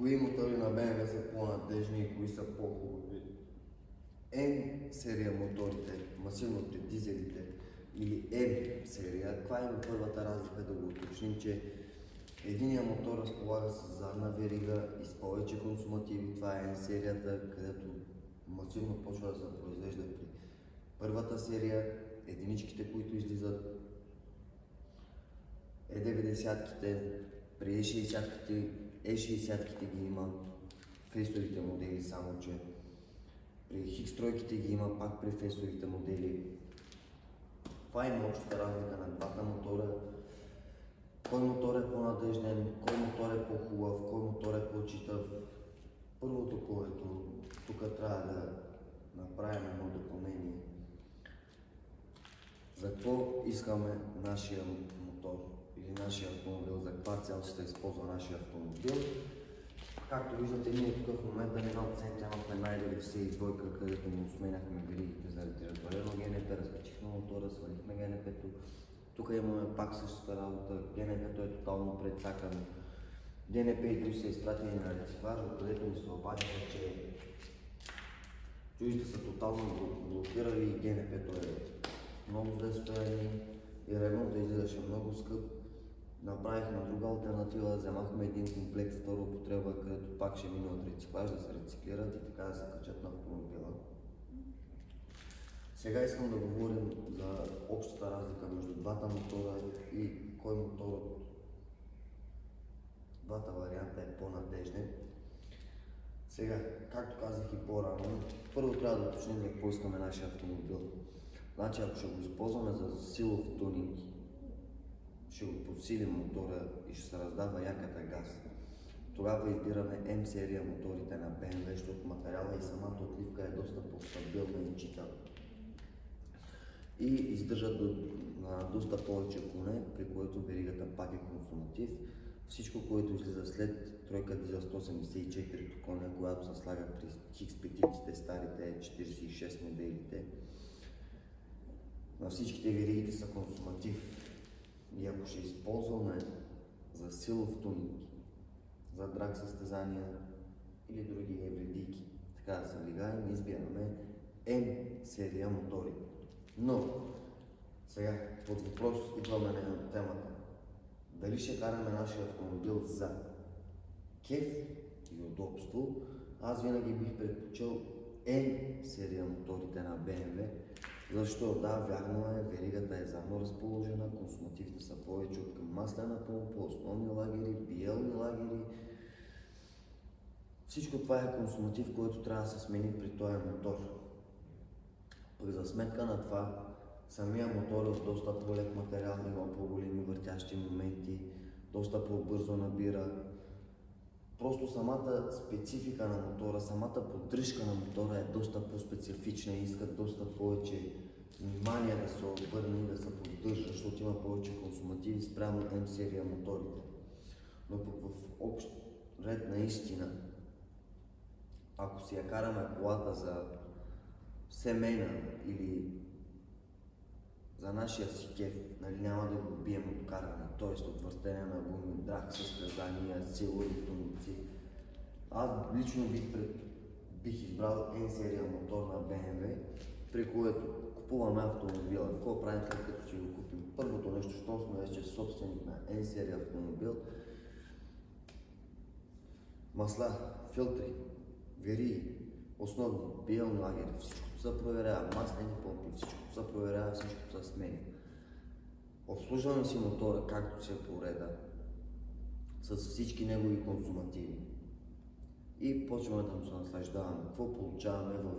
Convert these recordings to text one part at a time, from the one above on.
кои мотори на BMW са по-надежни и кои са по-хубави? N серия моторите, масивните дизелите или M серия, това е първата разлика, да го уточним, че единият мотор разполага с задна верига и с повече консумативи. Това е N серията, където масивно почва да се произвежда при първата серия. Единичките, които излизат, E90-ките, при E60-ките, E60-ките ги има фейсовите модели, само че при X3-ките ги има пак при фейсовите модели. Това има общата разлика на двата мотора. Кой мотор е по-надежден, кой мотор е по-хубав, кой мотор е по-читав. Първото, което тук трябва да направим едно допълнение. За какво искаме нашия мотор или нашия автомобил, за каква цел ще се използва нашия автомобил. Както виждате, ние тук в момента на едно център имахме най-92, където му сменяхме веригите заради развалено ГНП, разкачихме мотора, свалихме ГНП-то. Тук имаме пак същата работа, ГНП-то е тотално прецакано. ГНП-то са изпратени на рециклаж, където ни се обадиха, че чуждите са тотално блокирали и ГНП-то е много зле стояние и ремонтът излизаше много скъп. Направихме друга алтернатива, вземахме един комплект втора употреба, където пак ще мине от рециклаж, да се рециклират и така да се качат на автомобила. Сега искам да говорим за общата разлика между двата мотора и кой мотор от двата варианта е по-надежден. Сега, както казах и по-рано, първо трябва да уточним за какво искаме нашия автомобил. Значи, ако ще го използваме за силов тунинг, ще го подсилим мотора и ще се раздава яката газ, тогава избираме M серия моторите на BMW, защото материала и самата отливка е доста по-стабилна и читава. И издържат на доста повече коне, при което веригата пак е консуматив. Всичко, което излиза след тройка дизел 184 коня, която се слага при X5-ците, старите 46 моделите, на всичките веригите са консуматив. И ако ще използваме за силов тунинг, за драг състезания или други евредики, така да се влияем, избираме M серия мотори. Но сега под въпрос идваме на темата. Дали ще караме нашия автомобил за кеф и удобство? Аз винаги бих предпочел N серия моторите на BMW. Защо? Да, вярно е, веригата е задно разположена, консумативите са повече от към маслена помпа, основни лагери, биелни лагери. Всичко това е консуматив, който трябва да се смени при този мотор. Пък за сметка на това, самия мотор е от доста по-лек материал, има по-големи въртящи моменти, доста по-бързо набира. Просто самата специфика на мотора, самата поддръжка на мотора е доста по-специфична и иска доста повече внимание да се обърне и да се поддържа, защото има повече консумативи спрямо M серия моторите. Но пък в общ ред наистина, ако си я караме колата за семейна или за нашия си кеф, нали, няма да го бием от каране, т.е. от въртене на гуми, драг, състезания, силови туници. Аз лично бих избрал N серия мотор на BMW, при което купуваме автомобила. Какво правим след като си го купим? Първото нещо, що сме вече собственик на N серия автомобил, масла, филтри, вериги, основни, биелни лагери, всичкото се проверява, маслени помпи, всичкото се проверява, всичкото се сменя. Обслужваме си мотора както се пореда, с всички негови консумативи. И почваме да му се наслаждаваме. Какво получаваме в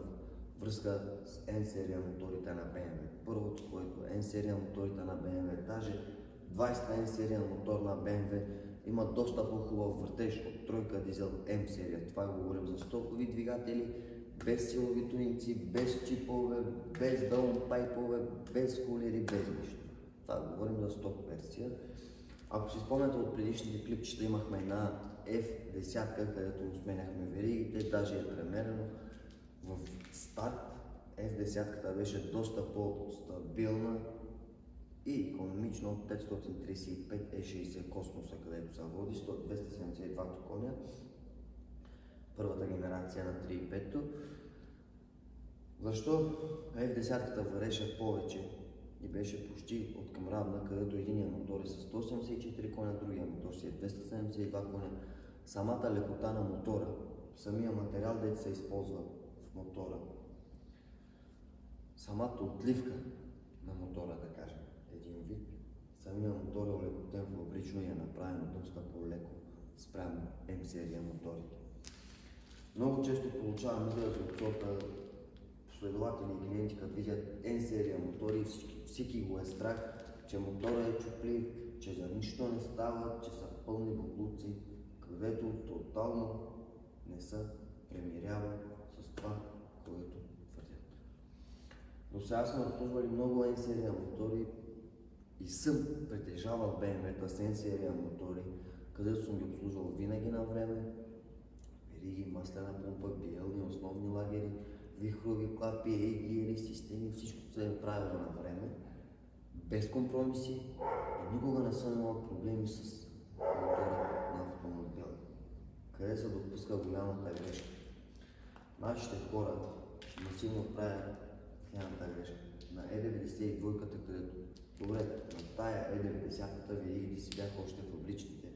връзка с N серия моторите на BMW? Първото, което е N серия моторите на BMW, даже 20-та N серия мотор на BMW има доста по-хубав въртеж от тройка дизел M серия. Това говорим за стокови двигатели, без силови туници, без чипове, без даунпайпове, без кулери, без нищо. Това говорим за сток версия. Ако си спомняте от предишните клипчета, имахме една F10, където му сменяхме веригите, даже е премерено. В старт F10 беше доста по-стабилна и икономично от 535 E60 Космоса, където се води 272 коня. първата генерация на 3.5. Защо F10-ката вареше повече и беше почти от към равна, където единият мотор е с 184 коня, другия мотор си е 272 коня. Самата лекота на мотора, самия материал, дето се използва в мотора, самата отливка на мотора, да кажем, един вид, самия мотор е олекотен фабрично и е направено доста по-леко спрямо М-серия моторите. Много често получавам изрази от сорта последователи и клиенти, като видят N-серия мотори, всеки го е страх, че мотора е чуплив, че за нищо не става, че са пълни боклуци, където тотално не се премирява с това, което твърдят. До сега сме обслужвали много N-серия мотори и съм притежавал BMW-та с N-серия мотори, където съм ги обслужвал винаги на време. Вериги, маслена помпа, биелни, основни лагери, вихрови клапи, AGR системи, всичко се е правило на време, без компромиси и никога не съм имал проблеми с мотора на автомобила. Къде се допуска голямата грешка? Нашите хора масивно правят следната грешка. На E92-ката, където добре, на тая E90-ката веригите си бяха още фабричните.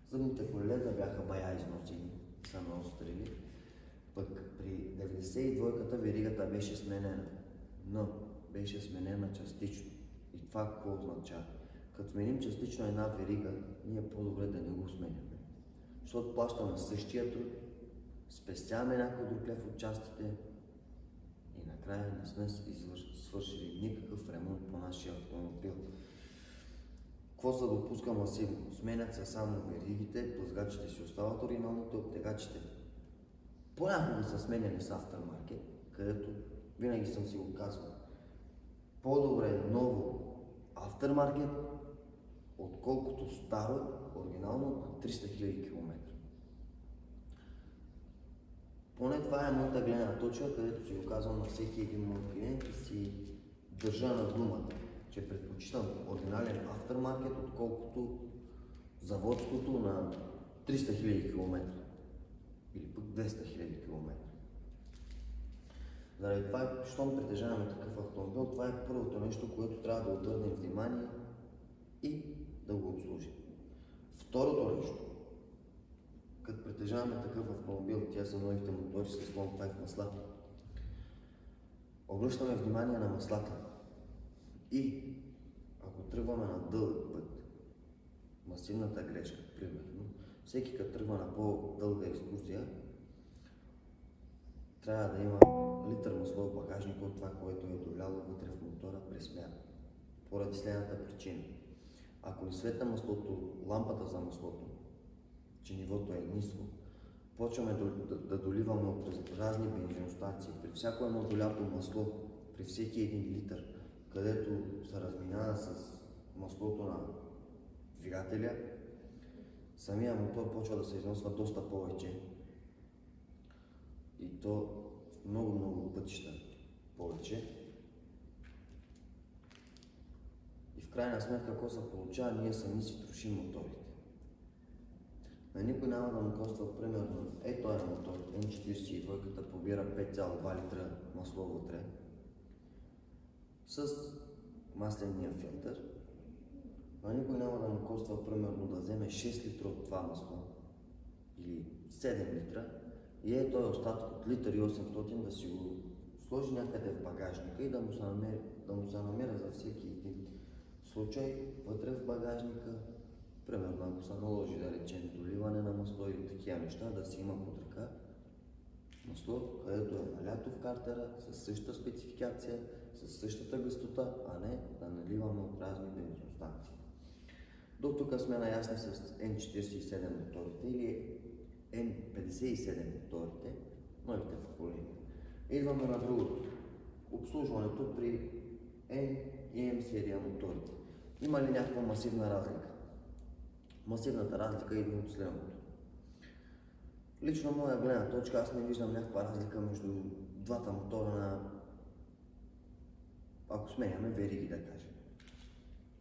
Зъбните колелета бяха бая износени, са наострили. Пък при 92-ката веригата беше сменена, но беше сменена частично. И това какво означава? Като сменим частично една верига, ние по-добре да не го сменяме. Защото плащаме същия труд, спестяваме някой друг лев от частите и накрая не сме свършили никакъв ремонт по нашия автомобил. Какво се допуска масивно? Сменят се само веригите, плъзгачите си остават оригиналните, обтегачите понякога са сменяни с автомаркет, където винаги съм си го казвал. По-добре ново автомаркет, отколкото старо, оригинално на 300 000 км. Поне това е моята гледна точка, където си го казвам на всеки един мой клиент и си държа на думата, че предпочитам оригинален автомаркет, отколкото заводското на 300 000 км. Или пък 200 000 км. Заради това, щом притежаваме такъв автомобил, това е първото нещо, което трябва да обърнем внимание и да го обслужим. Второто нещо, като притежаваме такъв автомобил, тя са новите мотори с Long Life масла, обръщаме внимание на маслата. И ако тръгваме на дълъг път, масивната грешка, примерно, всеки като тръгва на по-дълга екскурзия, трябва да има литър масло в багажника от това, което е доляло вътре в мотора през смяна. Поради следната причина. Ако не светна маслото, лампата за маслото, че нивото е ниско, почваме да доливаме от разни бензиностанции. При всяко едно долято масло, при всеки един литър, където се разминава с маслото на двигателя, самия мотор почва да се износва доста повече и то много пътища повече. И в крайна сметка, какво се получава, ние сами си трошим моторите. На никой няма да му коства, примерно, този мотор, N42, побира 5,2 литра масло вътре с масления филтър. На никой няма да му коства, примерно, да вземе 6 литра от това масло или 7 литра и този остатък от литър и 800 да си го сложи някъде в багажника и да му се намеря за всеки един случай вътре в багажника. Примерно, ако се наложи, да речем, доливане на масло или такива неща, да си има под ръка масло, където е налято в картера, със същата спецификация, със същата гъстота, а не да наливаме от разни бензиностанции. До тук сме наясни с N47 моторите или N57 моторите, новите поколения. Идваме на другото. Обслужването при N и M серия моторите. Има ли някаква масивна разлика? Масивната разлика идва от следното. Лично моя гледна точка, аз не виждам някаква разлика между двата мотора ако сменяме вериги, да кажем.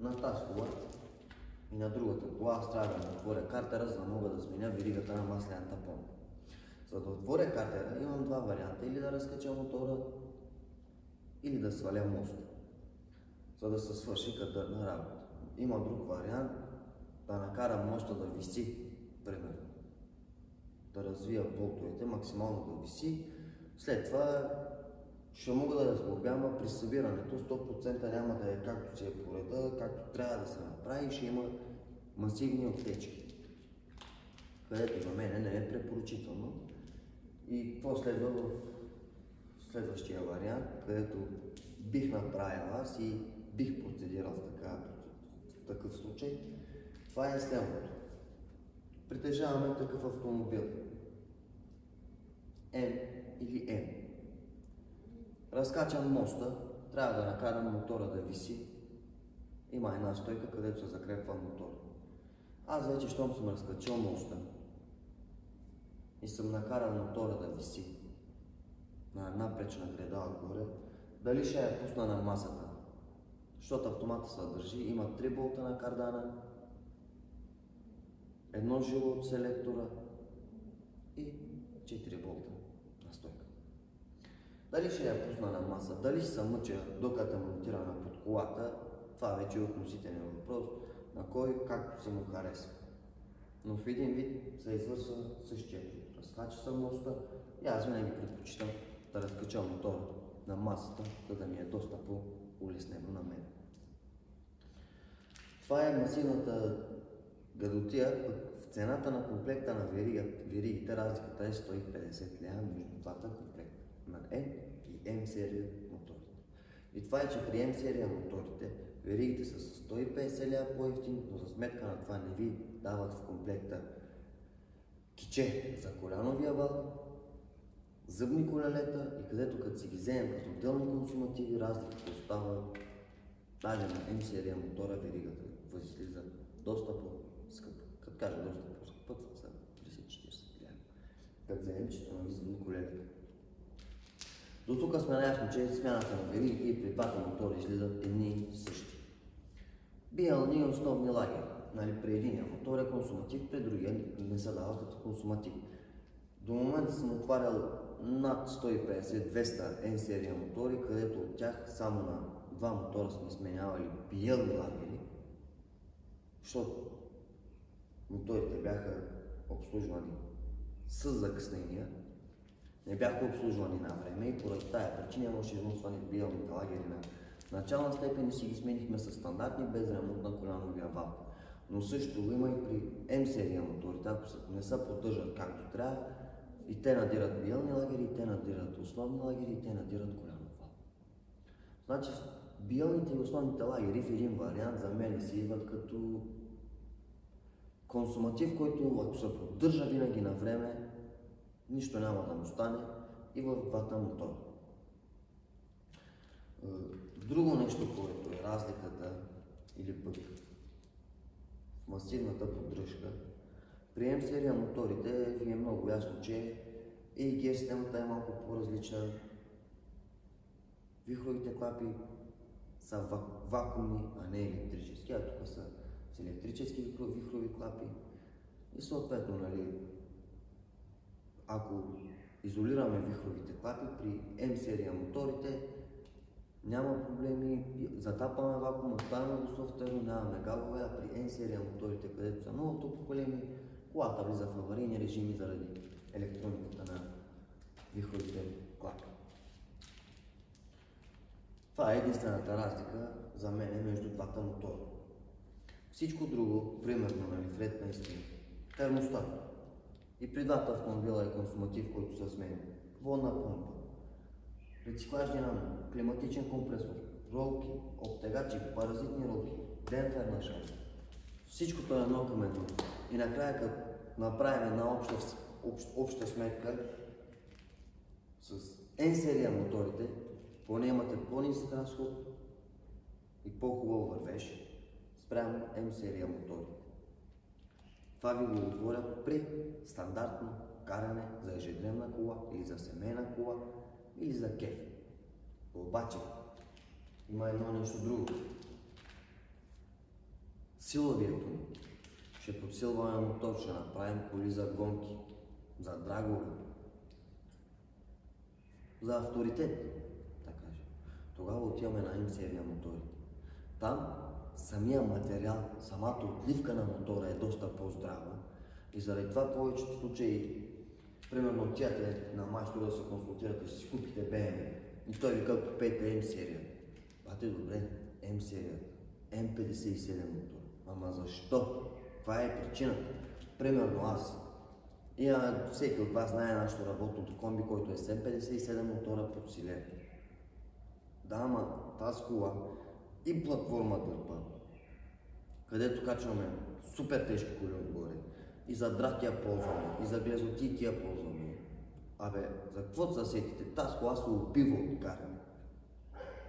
На тази кола и на другата кола аз трябва да отворя картера, за да мога да сменя веригата на маслената помпа. За да отворя катера имам два варианта, или да разкача мотора, или да сваля моста, за да се свърши кадърна работа. Има друг вариант, да накарам моста да виси, примерно. Да развия болтовете, максимално да виси. След това ще мога да я сглобям, а при събирането 100% няма да е както си е по реда, както трябва да се направи, ще има масивни отечки, където за мен не е препоръчително. И какво следва в следващия вариант, където бих направил аз и бих процедирал в такъв случай. Това е следното. Притежаваме такъв автомобил. М или М. Разкачам моста, трябва да накарам мотора да виси. Има една стойка, където се закрепва мотора. Аз вече, щом съм разкачил моста и съм накарал мотора да виси на една пречна греда отгоре, дали ще я пусна на масата, защото автомата се държи, има 3 болта на кардана, едно жило от селектора и 4 болта на стойка. Дали ще я пусна на маса, дали ще се мъча докато е монтирана под колата, това вече е относителен въпрос, на кой както си му харесва. Но в един вид се извършва същия. Разкача се моста и аз винаги предпочитам да разкача мотора на масата, за да ми е доста по-улеснено на мен. Това е масивната гадотия. В цената на комплекта на веригите разликата е 150 лева между двата комплекта на N и M серия моторите. И това е, че при M серия моторите веригите са с 150 лева по-евтини, но за сметка на това не ви дават в комплекта киче за коляновия вал, зъбни колелета и където като си ги вземем като отделни консумативи, разликата остава, даже на M серия мотора веригата възлиза доста по-скъпа. Като кажа доста по-скъпа, това са 30-40 лева. Като вземем чисто на зъбни колелета. До тук сме наясно, че смяната на веригите и при двата мотора излизат едни и същи. Биелни и основни лагери. При единия мотор е консуматив, при другия не се дава като консуматив. До момента съм отварял над 150-200 N серия мотори, където от тях само на два мотора сме сменявали биелни лагери, защото моторите бяха обслужвани с закъснения, не бяха обслужвани на време и поради тая причина имаше износвани в биелните лагери на начална степен и си ги сменихме с стандартни без ремонт на коляновия вал. Но също го има и при M серия моторите, ако не се поддържат както трябва, и те надират биелни лагери, и те надират основни лагери, и те надират колянов вал. Значи биелните и основните лагери в един вариант за мен си идват като консуматив, който ако се поддържа винаги на време, нищо няма да му стане и в двата мотора. Друго нещо, което е разликата или пък в масивната поддръжка, при M серия моторите ви е много ясно, че EGR системата е малко по-различна. Вихровите клапи са вакуумни, а не електрически, а тук са с електрически вихрови клапи. И съответно, ако изолираме вихровите клапи, при M серия моторите няма проблеми, затапаме вакуума, оставяме го софтуерно, нямаме гагове, а при N серия моторите, където са много големи, колата влиза в аварийни режими заради електрониката на вихровите клапи. Това е единствената разлика за мен между двата мотора. Всичко друго, примерно в ред на истина, термостат. И при двата автомобила е консуматив, който се сменя. Водна помпа, рециклажни рами, климатичен компресор, ролки, обтегачи, паразитни ролки, демпферна шайба. Всичкото е едно към едно. И накрая, като направим една обща сметка с N серия моторите, поне имате по-нисък разход и по-хубав вървеж спрямо M серия мотори. Това ви го говоря при стандартно каране за ежедневна кола или за семейна кола или за кеф. Обаче има едно нещо друго. Силовието ще подсилваме мотор, ще направим коли за гонки, за драгове, за авторитет, да кажем. Тогава отиваме на М серия моторите. Там самия материал, самата отливка на мотора е доста по-здрава и заради това повечето случаи, примерно отивате на майстора да се консултирате, ще си купите BMW и той ви казва купете М серия. Бате, добре, М серия, М57 мотор. Ама защо? Каква е причината? Примерно аз. И всеки от вас знае нашето работното комби, който е с М57 мотора подсилен. Да, ама тази кола и платформа дърпа, където качваме супер тежки коли отгоре. И за драти я ползваме, и за глезотики я ползваме. Абе, за какво се сетите? Тази кола се убива от каране.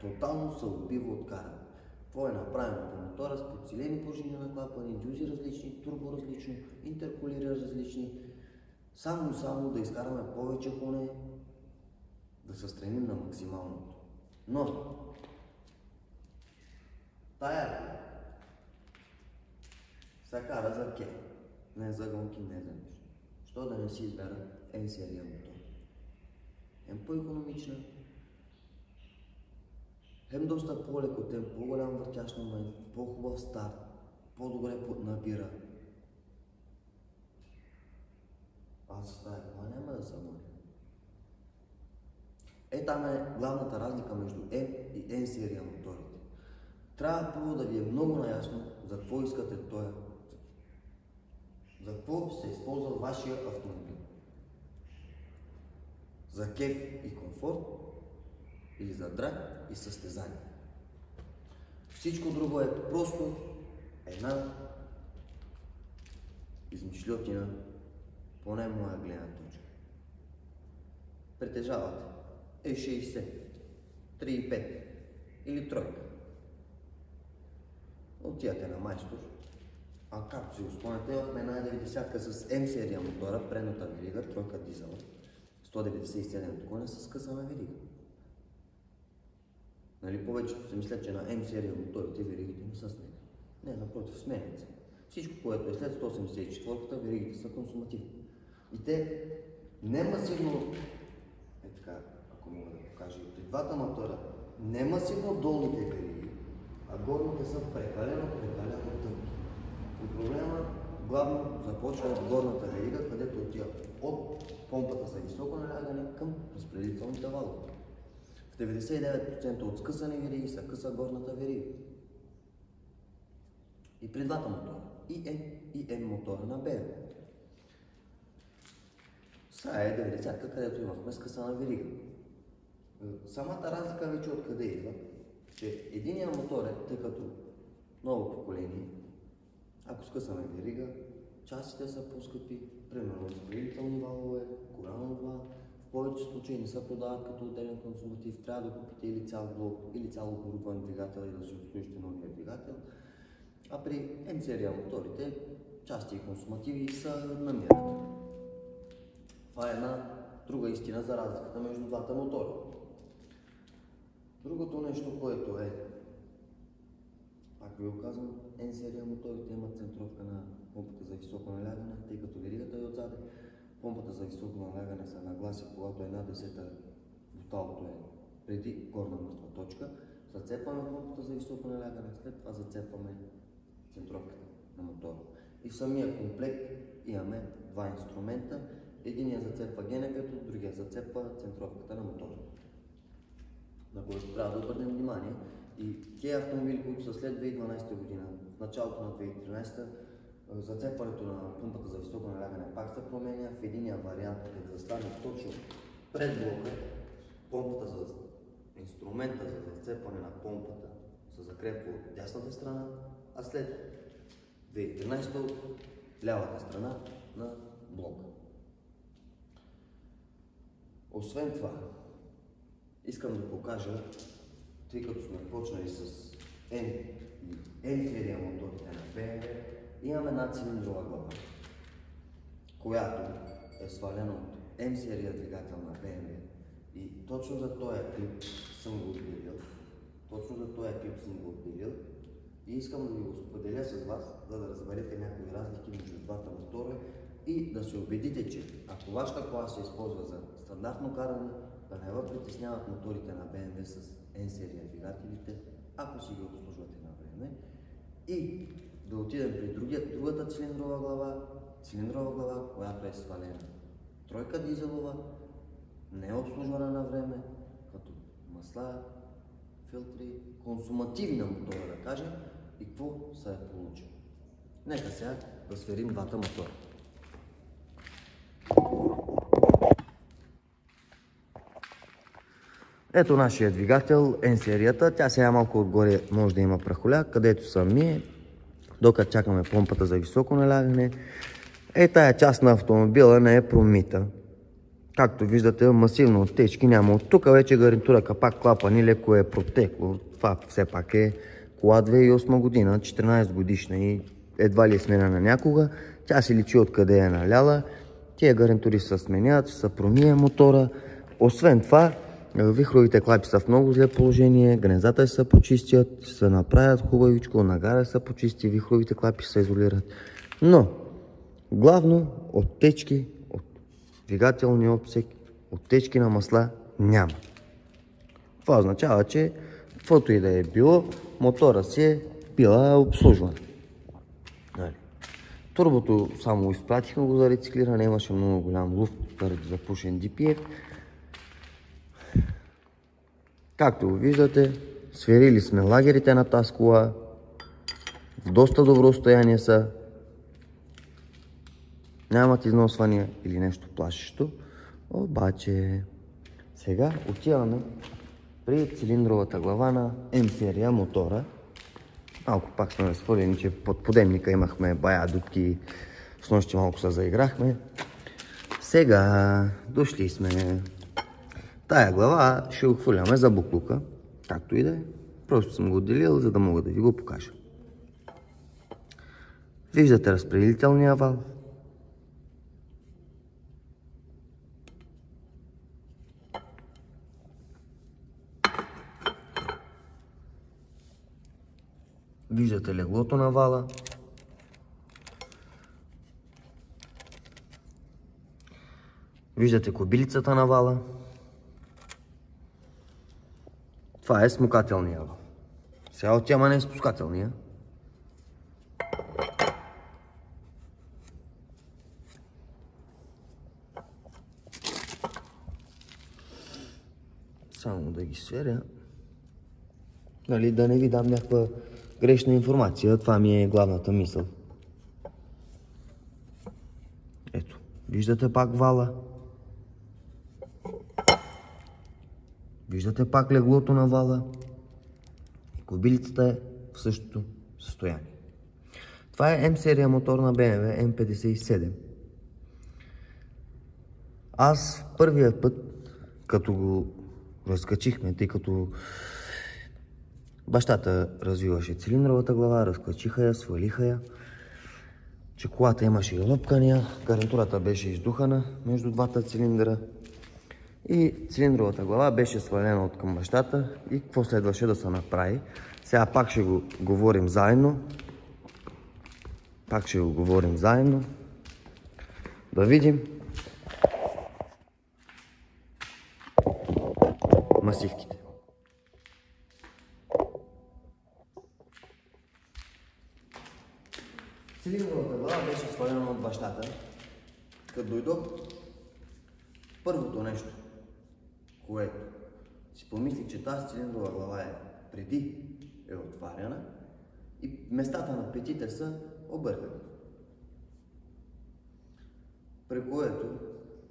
Тотално се убива от каране. Какво е направено по мотора с подсилени пружини на клапани, дюзи различни, турбо различно, интеркулери различни. Само да изкараме повече коне, да се стремим на максималното. Но тая кола се кара за кеф, не за гонки, не за нищо. Що да не си избера М серия мотор? Хем по-икономична, хем доста по-леко темп, по-голям въртящ момент, по-хубав старт, по-добре набира. Аз с тая кола няма да се моря. Там е главната разлика между М и N серия моторите. Трябва първо да ви е много наясно за какво искате този, за какво се използва вашия автомобил. За кеф и комфорт или за драг и състезание. Всичко друго е просто една измишльотина, поне моя гледна точка. Притежавате E60, 3.5 или тройка. Отивате на майстор, а както си го спомняте, имахме една 90-ка с М серия мотора, предната верига, тройка дизела, 197 коня с скъсана верига. Нали, повечето се мислят, че на М серия моторите веригите не са сменени. Не, напротив, сменят се. Всичко, което е след 184-та, веригите са консумативни. И те не масивно, така, ако мога да покажа и при двата мотора, не масивно долните вериги, а горните са прекалено тънки. И проблема главно започва от горната верига, където отива от помпата за високо налягане към разпределителните валове. В 99% от скъсани вериги са къса горната верига. И при двата мотора, и N и M мотора на BMW. Сега е 90-ка, където имахме скъсана верига. Самата разлика вече откъде идва, че единият мотор е, тъй като ново поколение, ако скъсаме верига, частите са по-скъпи, примерно разпределителни валове, коранова, в повечето случаи не се продават като отделен консуматив, трябва да купите или цял блок, или цял оборудван двигател и да си обслужите новия двигател. А при М серия моторите, части и консумативи се намират. Това е една друга истина за разликата между двата мотора. Другото нещо, което е, пак ви го казвам, N серия моторите имат центровка на помпата за високо налягане, тъй като веригата е отзаде. Помпата за високо налягане се наглася, когато една десета буталото е преди горна мъртва точка. Зацепваме помпата за високо налягане, след това зацепваме центровката на мотора. И в самия комплект имаме два инструмента. Единият зацепва ГНП-то, другия зацепва центровката на мотора, на който трябва да обърнем внимание. И тези автомобили, които са след 2012 година, в началото на 2013, зацепването на помпата за високо налягане пак се променя. В единия вариант е да стане точно пред блока, помпата за инструмента за зацепване на помпата се закрепва от дясната страна, а след 2013 от лявата страна на блока. Освен това, искам да покажа, тъй като сме почнали с N серия моторите на BMW, имаме една цилиндрова глава, която е свалена от M серия двигател на BMW. И точно за този клип съм го отделил. И искам да ви го споделя с вас, за да разберете някои разлики между двата мотора и да се убедите, че ако вашата кола се използва за стандартно каране, да не ви притесняват моторите на BMW с N серия двигателите, ако си ги обслужвате на време. И да отидем при другата цилиндрова глава, която е свалена. Тройка дизелова, не е обслужвана на време, като масла, филтри, консумативи на мотора, да кажем, и какво се е получило. Нека сега да сверим двата мотора. Ето нашия двигател, N серията. Тя сега малко отгоре може да има прахоляк, където са мие, докато чакаме помпата за високо налягане. Тая част на автомобила не е промита. Както виждате, масивно от течки няма. От тук вече гарнитура, капак, клапан и леко е протекло. Това все пак е кола 2008 година, 14 годишна и едва ли е сменена някога. Тя си личи откъде е наляла. Тия гарнитури се сменят, ще се промие мотора. Освен това, вихровите клапи са в много зле положение, грензата ще се почистят, ще се направят хубавичко, нагара се почисти, вихровите клапи ще се изолират. Но, главно от течки, от двигателния отсек, от течки на масла няма. Това означава, че каквото и да е било, мотора си е била обслужвана. Турбото само изпратихме го за рециклиране, имаше много голям луфт заради запушен DPF. Както го виждате, сверили сме лагерите на тази кола, в доста добро състояние са, нямат износвания или нещо плашещо, обаче сега отиваме при цилиндровата глава на N серия мотора. Малко пак сме разхвърлени, че под подемника имахме бая дупки, с нощи малко се заиграхме. Сега дошли сме. Тая глава ще го хвърляме за буклука, както и да е. Просто съм го отделил, за да мога да ви го покажа. Виждате разпределителния вал. Виждате леглото на вала. Виждате кобилицата на вала. Това е смукателния вал. Сега отиваме на спускателния. Само да ги сверя. Нали, да не ви дам някаква грешна информация. Това ми е главната мисъл. Ето, виждате пак вала. Виждате пак леглото на вала. Кобилицата е в същото състояние. Това е М серия мотор на BMW M57. Аз първия път, като го разкачихме, тъй като бащата развиваше цилиндровата глава, разкачиха я, свалиха я, че колата имаше и лъпкания, гарнитурата беше издухана между двата цилиндъра и цилиндровата глава беше свалена от към бащата и какво следваше да се направи. Сега пак ще го говорим заедно. Да видим масивките. Цилиндровата глава беше свалена от бащата. Като дойдох, първото нещо, което си помислих, че тази цилиндрова глава е преди е отваряна и местата на петите са объркани. При което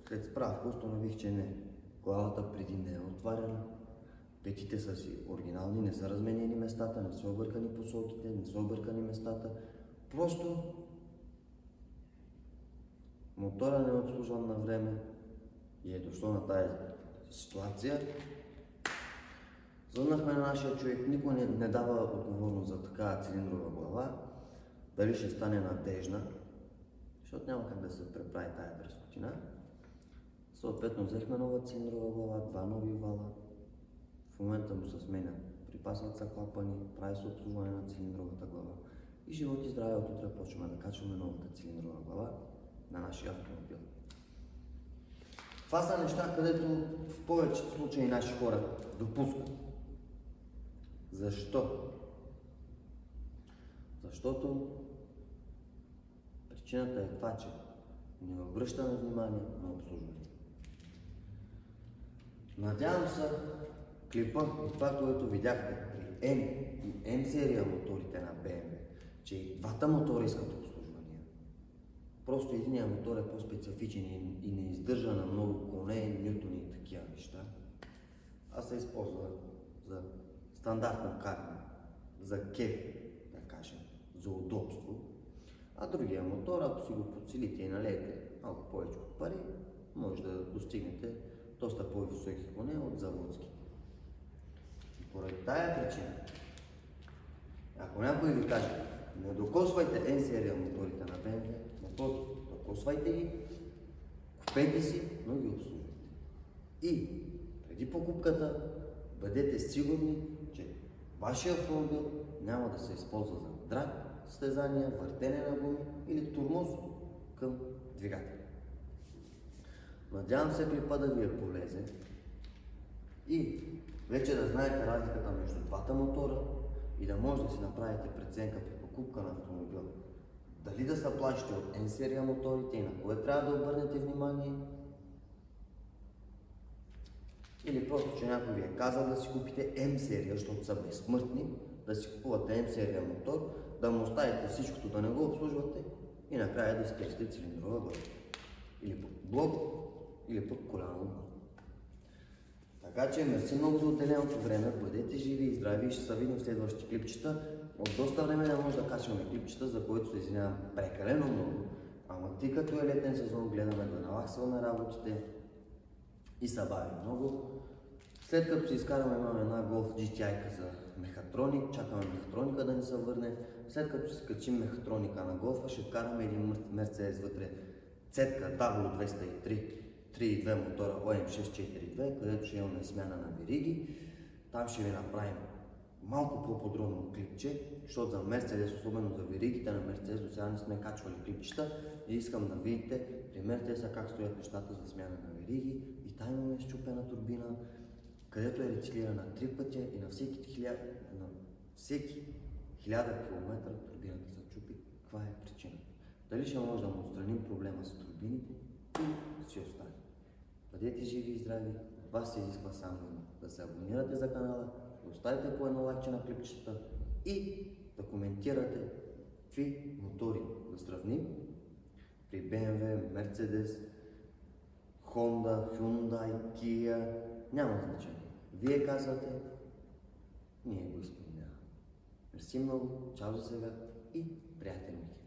след справка установих, че не. Главата преди не е отваряна. Петите са си оригинални, не са разменени местата, не са объркани посоките, не са объркани местата. Просто мотора не е обслужван на време и е дошло на тази ситуация. Звъннахме на нашия човек, никой не дава отговорност за такава цилиндрова глава, дали ще стане надежна, защото няма как да се преправи тая дръскотина. Съответно взехме нова цилиндрова глава, два нови вала. В момента му се сменят, припасват са клапани, прави се обслужване на цилиндровата глава. И живот и здраве, от утре почваме да качваме новата цилиндрова глава на нашия автомобил. Това са неща, където в повечето случаи наши хора допускат. Защо? Защото причината е това, че не обръщаме внимание на обслужване. Надявам се клипа и това, което видяхте при M и M серия моторите на BMW, че и двата мотора искат обслужване. Просто единият мотор е по-специфичен и не издържа на много коне, нютони и такива неща. А се използва за стандартно каране, за кеф, да кажем, за удобство. А другия мотор, ако си го подсилите и налеете малко повече от пари, може да достигнете доста по-високи коне от заводски. И поради тая причина, ако някой ви каже, не докосвайте N серия моторите на BMW, докосвайте ги, купете си, но ги обслужвайте. И преди покупката бъдете сигурни, че вашия автомобил няма да се използва за драг, състезания, въртене на гуми или тормоз към двигателя. Надявам се клипа да ви е полезен и вече да знаете разликата между двата мотора и да може да си направите преценка при покупка на автомобил. Дали да се плащате от N серия моторите и на кое трябва да обърнете внимание, или просто, че някой ви е казал да си купите M серия, защото са безсмъртни, да си купувате M серия мотор, да му оставите всичкото, да не го обслужвате и накрая да изтърсите цилиндрова глава. Или пък блок, или пък коляно. Така че, мерси много за отделеното време, бъдете живи и здрави и ще се видим в следващите клипчета. От доста време не може да качваме клипчета, за което се извинявам прекалено много. Ама ти като е летен сезон, гледаме да наваксваме работите и се бавим много. След като си изкараме, имаме една Golf GTI за мехатроник, чакаме мехатроника да ни се върне. След като си качим мехатроника на Golf, ще вкараме един Mercedes вътре цетка W203 3.2 мотора OM642, където ще имаме смяна на вериги. Там ще ви направим малко по-подробно клипче, защото за Mercedes, особено за веригите на Mercedes, до сега не сме качвали клипчета и искам да видите при Mercedes как стоят нещата за смяна на вериги. И там имаме счупена турбина, където е рециклирана 3 пътя и на всеки 1000 км турбината се чупи. Каква е причината? Дали ще може да му отстраним проблема с турбините и си остане. Бъдете живи и здрави, от вас се изисква само да се абонирате за канала, да оставите по едно лайкче на клипчета и да коментирате какви мотори да сравним при BMW, Mercedes, Honda, Hyundai, Kia, няма значение. Вие казвате, ние го изпълняваме. Мерси много, чао за сега и приятен уикенд.